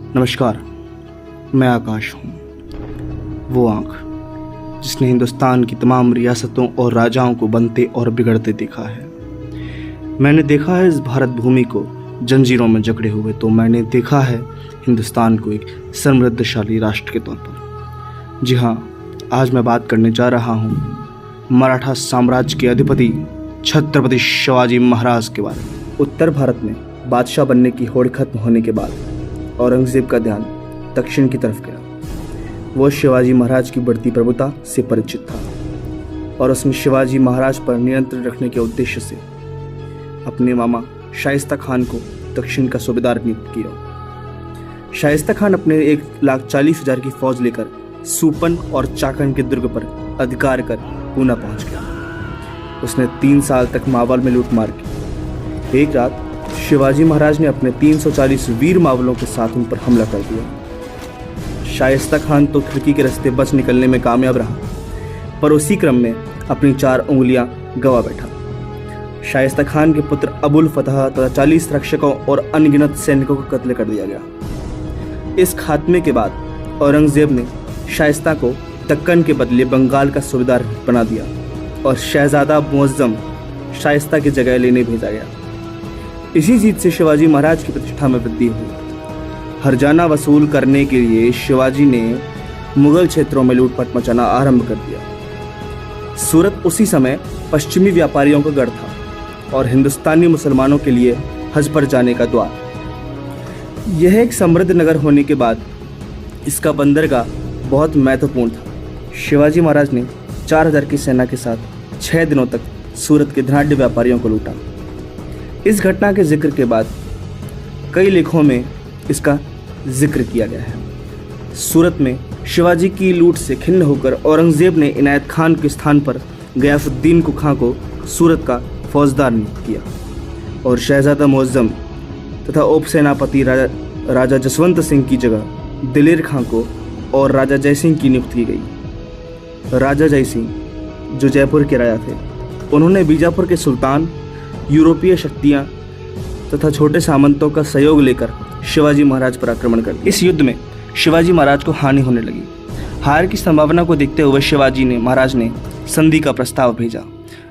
नमस्कार, मैं आकाश हूँ, वो आँख जिसने हिंदुस्तान की तमाम रियासतों और राजाओं को बनते और बिगड़ते देखा है। मैंने देखा है इस भारत भूमि को जंजीरों में जकड़े हुए, तो मैंने देखा है हिंदुस्तान को एक समृद्धशाली राष्ट्र के तौर पर। जी हाँ, आज मैं बात करने जा रहा हूँ मराठा साम्राज्य के अधिपति छत्रपति शिवाजी महाराज के बारे में। उत्तर भारत में बादशाह बनने की होड़ खत्म होने के बाद औरंगजेब का ध्यान दक्षिण की तरफ गया। वो शिवाजी महाराज की बढ़ती प्रभुता से परिचित था और उसने शिवाजी महाराज पर नियंत्रण रखने के उद्देश्य से अपने मामा शाइस्ता खान को दक्षिण का सूबेदार नियुक्त किया। शाइस्ता खान अपने 1,40,000 की फौज लेकर सुपन और चाकन के दुर्ग पर अधिकार कर पूना पहुंच गया। उसने 3 साल तक मावल में लूटमार की। एक रात शिवाजी महाराज ने अपने 340 वीर मावलों के साथ उन पर हमला कर दिया। शाइस्ता खान तो खिड़की के रास्ते बच निकलने में कामयाब रहा, पर उसी क्रम में अपनी 4 उंगलियां गंवा बैठा। शाइस्ता खान के पुत्र अबुल फतह तथा 40 रक्षकों और अनगिनत सैनिकों को कत्ल कर दिया गया। इस खात्मे के बाद औरंगजेब ने शाइस्ता को दक्कन के बदले बंगाल का सूबेदार बना दिया और शहजादा मुअज्जम शाइस्ता की जगह लेने भेजा गया। इसी जीत से शिवाजी महाराज की प्रतिष्ठा में वृद्धि हुई। हर्जाना वसूल करने के लिए शिवाजी ने मुगल क्षेत्रों में लूटपाट मचाना आरंभ कर दिया। सूरत उसी समय पश्चिमी व्यापारियों का गढ़ था और हिंदुस्तानी मुसलमानों के लिए हज पर जाने का द्वार। यह एक समृद्ध नगर होने के बाद इसका बंदरगाह बहुत महत्वपूर्ण था। शिवाजी महाराज ने 4000 की सेना के साथ 6 दिनों तक सूरत के धनाढ्य व्यापारियों को लूटा। इस घटना के जिक्र के बाद कई लेखों में इसका जिक्र किया गया है। सूरत में शिवाजी की लूट से खिन्न होकर औरंगजेब ने इनायत खान के स्थान पर गयासुद्दीन खां को सूरत का फौजदार नियुक्त किया और शहजादा मुअज्जम तथा उप सेनापति राजा जसवंत सिंह की जगह दिलेर खां को और राजा जयसिंह की नियुक्ति की गई। राजा जयसिंह जो जयपुर के राजा थे, उन्होंने बीजापुर के सुल्तान, यूरोपीय शक्तियां तथा छोटे सामंतों का सहयोग लेकर शिवाजी महाराज पर आक्रमण कर दिया। इस युद्ध में शिवाजी महाराज को हानि होने लगी। हार की संभावना को देखते हुए शिवाजी महाराज ने संधि का प्रस्ताव भेजा।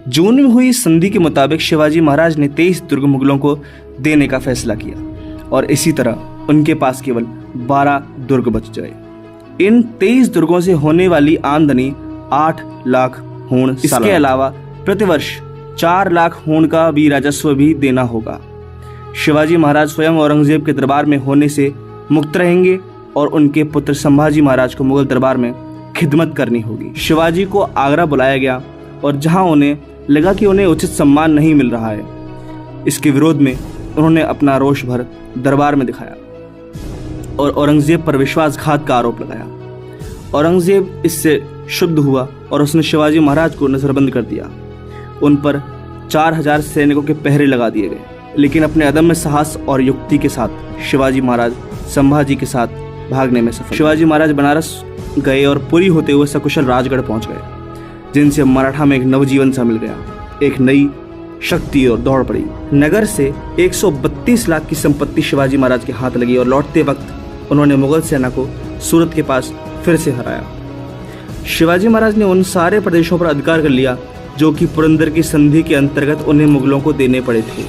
जून में हुई संधि के मुताबिक शिवाजी महाराज ने 23 दुर्ग मुगलों को देने का फैसला किया और इसी तरह उनके पास केवल 12 दुर्ग बच गए। इन 23 दुर्गों से होने वाली आमदनी 8 लाख होण। इसके अलावा प्रतिवर्ष 4 लाख होण का भी राजस्व भी देना होगा। शिवाजी महाराज स्वयं औरंगजेब के दरबार में होने से मुक्त रहेंगे और उनके पुत्र संभाजी महाराज को मुगल दरबार में खिदमत करनी होगी। शिवाजी को आगरा बुलाया गया और जहां उन्हें लगा कि उन्हें उचित सम्मान नहीं मिल रहा है, इसके विरोध में उन्होंने अपना रोष भर दरबार में दिखाया और औरंगजेब पर विश्वासघात का आरोप लगाया। औरंगजेब इससे शुद्ध हुआ और उसने शिवाजी महाराज को नजरबंद कर दिया। उन पर 4000 सैनिकों के पहरे लगा दिए गए, लेकिन अपने अदम्य साहस और युक्ति के साथ शिवाजी महाराज संभाजी के साथ भागने में सफल। शिवाजी महाराज बनारस गए और पूरी होते हुए सकुशल राजगढ़ पहुंच गए, जिनसे मराठा में एक नवजीवन सा मिल गया। एक नई शक्ति और दौड़ पड़ी। नगर से 132 लाख की संपत्ति शिवाजी महाराज के हाथ लगी और लौटते वक्त उन्होंने मुगल सेना को सूरत के पास फिर से हराया। शिवाजी महाराज ने उन सारे प्रदेशों पर अधिकार कर लिया जो कि पुरंदर की संधि के अंतर्गत उन्हें मुगलों को देने पड़े थे।